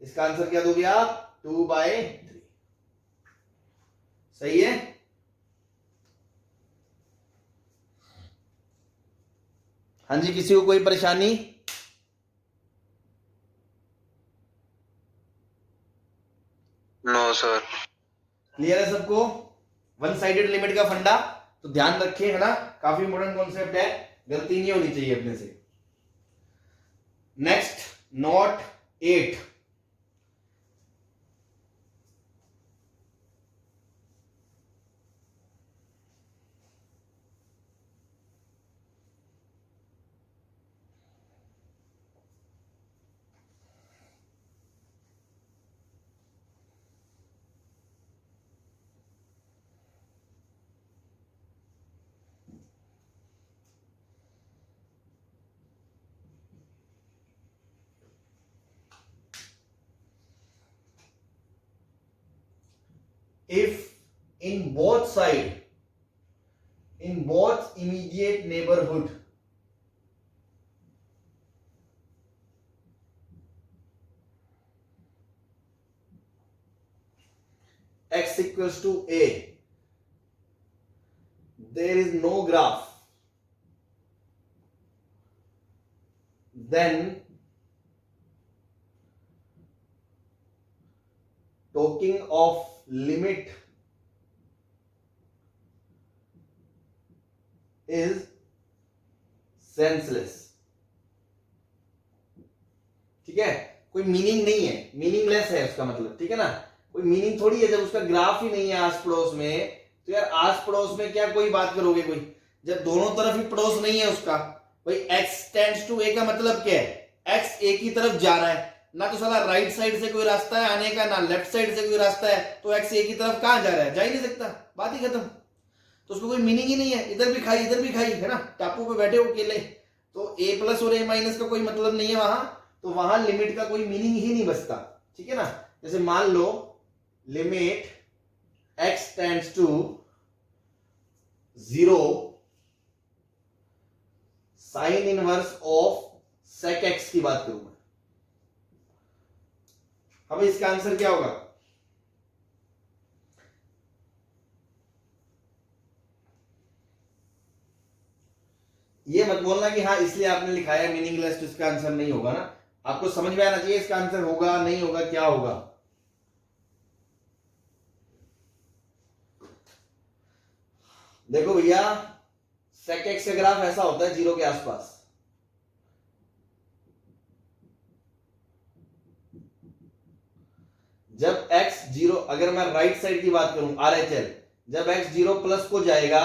इसका आंसर क्या दोगे आप, 2/3। सही है, हाँ जी, किसी को कोई परेशानी? No sir. क्लियर है सबको, वन साइडेड लिमिट का फंडा, तो ध्यान रखिए, है ना, काफी इंपोर्टेंट कॉन्सेप्ट है, गलती नहीं होनी चाहिए अपने से। Next note 8, if in both immediate neighborhood x equals to a, there is no graph, then talking of limit is senseless. ठीक है, कोई मीनिंग नहीं है, मीनिंगलेस है उसका मतलब, ठीक है ना, कोई मीनिंग थोड़ी है, जब उसका ग्राफ ही नहीं है आस पड़ोस में, तो यार आस पड़ोस में क्या कोई बात करोगे कोई, जब दोनों तरफ ही पड़ोस नहीं है उसका। भाई x टेंड्स टू a का मतलब क्या है, x a की तरफ जा रहा है, ना तो साला राइट साइड से कोई रास्ता है आने का, ना लेफ्ट साइड से कोई रास्ता है, तो x a की तरफ कहां जा रहा है, जा ही नहीं सकता, बात ही खत्म। तो उसको कोई मीनिंग ही नहीं है, इधर भी खाई इधर भी खाई, है ना, टापू पे बैठे हो अकेले, तो a प्लस और a माइनस का कोई मतलब नहीं है वहां, तो वहां लिमिट का कोई मीनिंग ही नहीं बचता। ठीक है ना, जैसे मान लो limit x tends to 0 sine inverse of sec x की बात करूं मैं, अब इसका आंसर क्या होगा, ये मत बोलना कि हाँ इसलिए आपने लिखा है मीनिंगलेस तो इसका आंसर नहीं होगा ना, आपको समझ में आना चाहिए इसका आंसर होगा नहीं होगा क्या होगा। देखो भैया सेक एक्स का ग्राफ ऐसा होता है जीरो के आसपास, जब x जीरो, अगर मैं राइट साइड की बात करूं RHL, जब x जीरो प्लस को जाएगा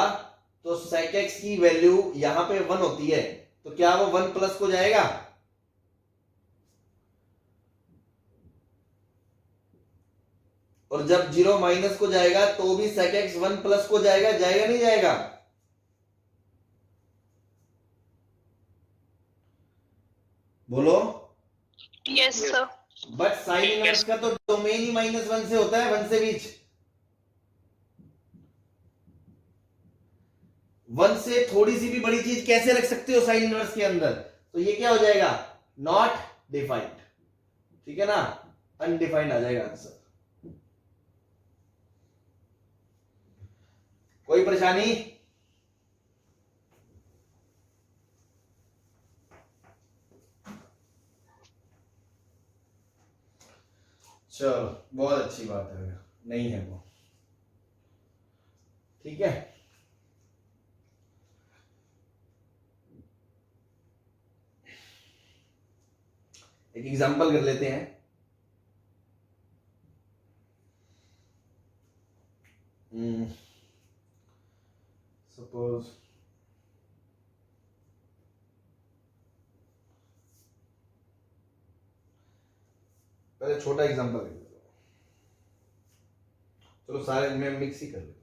तो sec x की वैल्यू यहां पे 1 होती है, तो क्या वो 1 प्लस को जाएगा? और जब जीरो माइनस को जाएगा तो भी sec x 1 प्लस को जाएगा, जाएगा नहीं जाएगा? बोलो। Yes, sir. But sine inverse का तो डोमेन ही -1 से होता है, 1 से बीच, 1 से थोड़ी सी भी बड़ी चीज कैसे रख सकते हो साइन इनवर्स के अंदर? तो ये क्या हो जाएगा? नॉट डिफाइंड, ठीक है ना, अनडिफाइंड आ जाएगा आंसर। कोई परेशानी? चलो बहुत अच्छी बात है, नहीं है वो, ठीक है। एक एग्जांपल कर लेते हैं। सपोज पहले छोटा एग्जांपल कर लेते हैं, चलो सारे में मिक्स ही कर लेते हैं।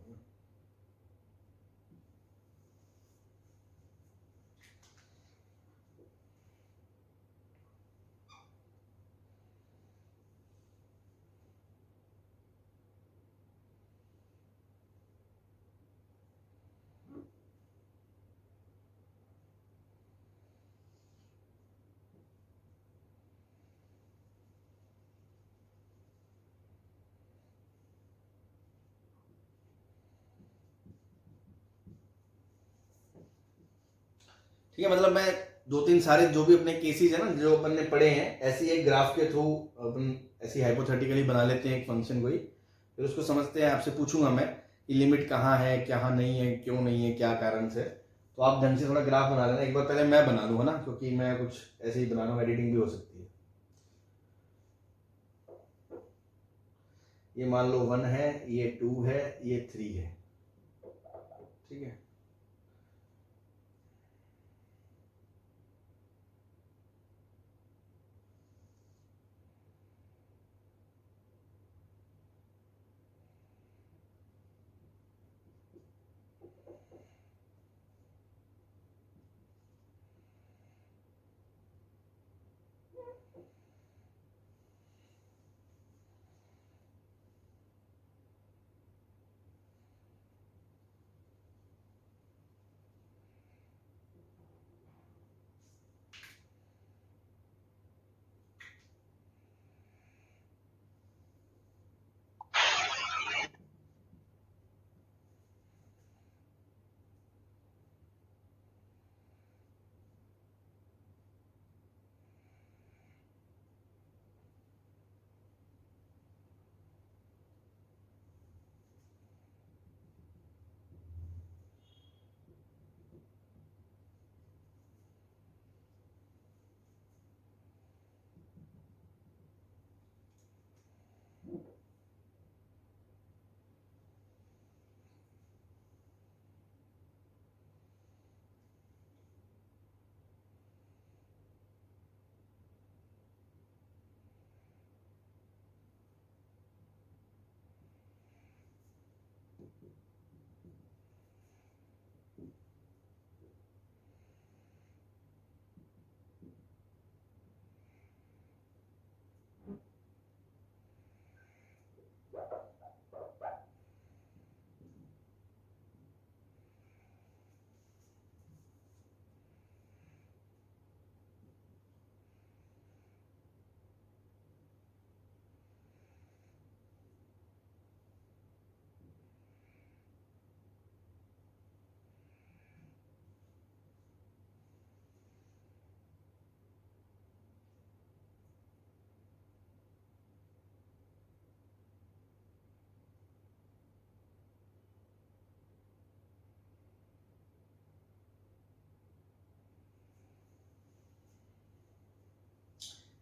ठीक है, मतलब मैं दो तीन सारे जो भी अपने केसेस है ना जो अपन ने पढ़े हैं, ऐसी एक ग्राफ के थ्रू अपन ऐसी हाइपोथेटिकली बना लेते हैं एक फंक्शन को ही, फिर उसको समझते हैं। आपसे पूछूंगा मैं कि लिमिट कहाँ है, कहाँ नहीं है, क्यों नहीं है, क्या कारण से, तो आप ढंग से थोड़ा ग्राफ बना लेना। एक बार पहले मैं बना लूंगा ना, क्योंकि मैं कुछ ऐसे ही बना रहा हूँ, एडिटिंग भी हो सकती है। ये मान लो 1 है, ये 2 है, ये 3 है, ठीक है।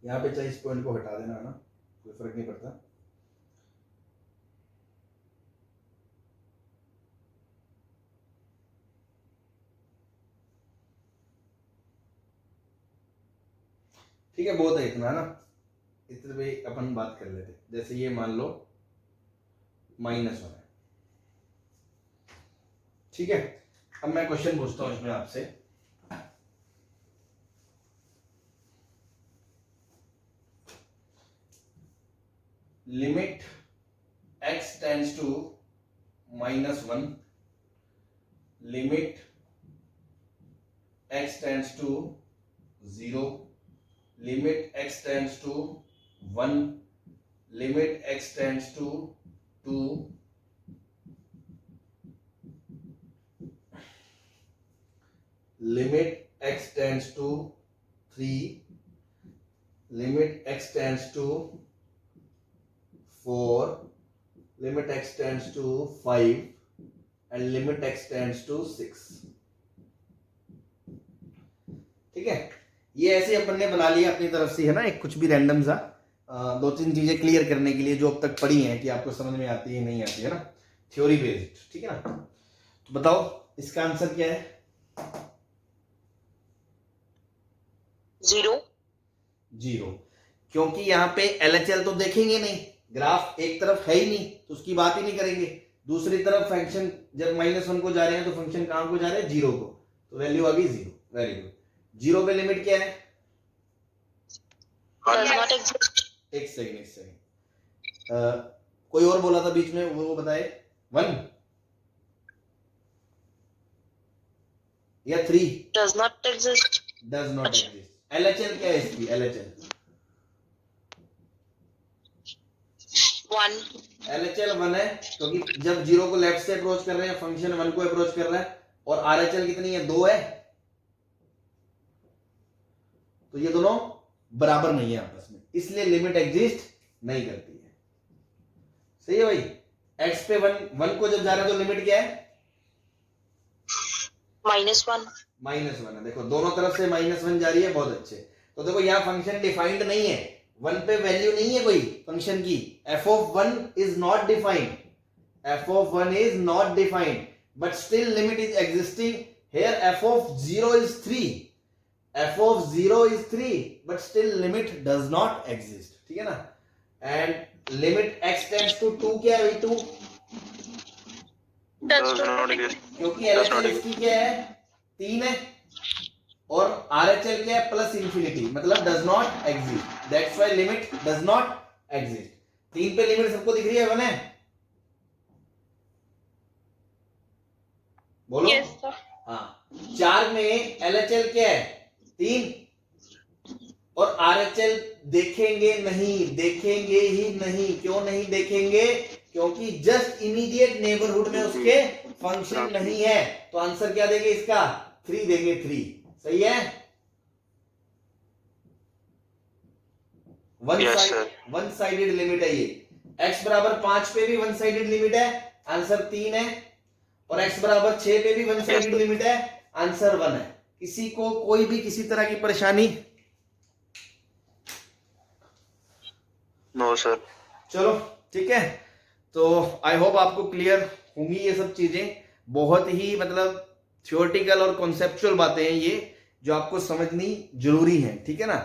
यहाँ पे चाहे इस पॉइंट को हटा देना है ना, कोई फर्क नहीं पड़ता। ठीक है, बहुत है इतना ना, इतने पे अपन बात कर लेते। जैसे ये मान लो -1 है, ठीक है। अब मैं क्वेश्चन पूछता हूं इसमें आपसे, limit x tends to -1, limit x tends to 0, limit x tends to 1, limit x tends to 2, limit x tends to 3, limit x tends to 4, limit x tends to 5 and limit x tends to 6। ठीक है, ये ऐसे अपन ने बना लिया अपनी तरफ से, है ना, एक कुछ भी रैंडम सा 2-3 चीजें क्लियर करने के लिए जो अब तक पढ़ी हैं कि आपको समझ में आती है नहीं आती है ना, थ्योरी बेस्ड। ठीक है ना, तो बताओ इसका आंसर क्या है? 0, क्योंकि यहाँ पे LHL तो देखेंगे नहीं, ग्राफ एक तरफ है ही नहीं तो उसकी बात ही नहीं करेंगे। दूसरी तरफ फंक्शन जब -1 को जा रहे हैं तो फंक्शन कहां को जा रहे हैं? 0 को, तो वैल्यू आ गई 0। Very good. 0 पे लिमिट क्या है? एक सेकंड कोई और बोला था बीच में, वो बताए 1 या 3? Does not exist. Does not exist. LHL क्या है इसकी? LHL 1. LHL 1 है, क्योंकि जब 0 को लेफ्ट से अप्रोच कर रहे हैं फंक्शन 1 को अप्रोच कर रहा है, और RHL कितनी है? 2 है, तो ये दोनों बराबर नहीं है आपस में, इसलिए लिमिट एग्जिस्ट नहीं करती है। सही है भाई। x पे 1 को जब जा रहे हैं तो लिमिट क्या है? -1. -1 है। देखो दोनों तरफ से -1 जा रही है, बहुत अच्छे। तो देखो यहाँ फंक्शन डिफाइंड नहीं है, 1 पे वैल्यू नहीं है कोई फंक्शन की। f(1) is not defined, f(1) is not defined, but still limit is existing. Here f(0) is 3, f(0) is 3 but still limit does not exist। ठीक है ना। and limit x tends to 2 क्या है भाई? 2, Does not exist. क्योंकि LHL इसकी क्या है? 3 है, और RHL क्या है? +∞, मतलब does not exist, that's why limit does not exist। 3 पे लिमिट सबको दिख रही है? 1 है, बोलो। Yes, sir. हाँ, 4 में LHL क्या है? 3, और RHL देखेंगे नहीं, देखेंगे ही नहीं। क्यों नहीं देखेंगे? क्योंकि जस्ट इमीडिएट नेबरहुड में उसके फंक्शन नहीं है। तो आंसर क्या देंगे इसका? 3 देंगे, 3। सही है। वन साइडेड लिमिट है ये। x बराबर 5 पे भी वन साइडेड लिमिट है, आंसर 3 है, और x बराबर 6 पे भी वन साइडेड लिमिट है, आंसर 1 है। किसी को कोई भी किसी तरह की परेशानी? No sir. चलो ठीक है, तो आई होप आपको क्लियर होंगी ये सब चीजें। बहुत ही मतलब थियोरेटिकल और कॉन्सेप्चुअल बातें हैं ये, जो आपको समझनी जरूरी है। ठीक है ना।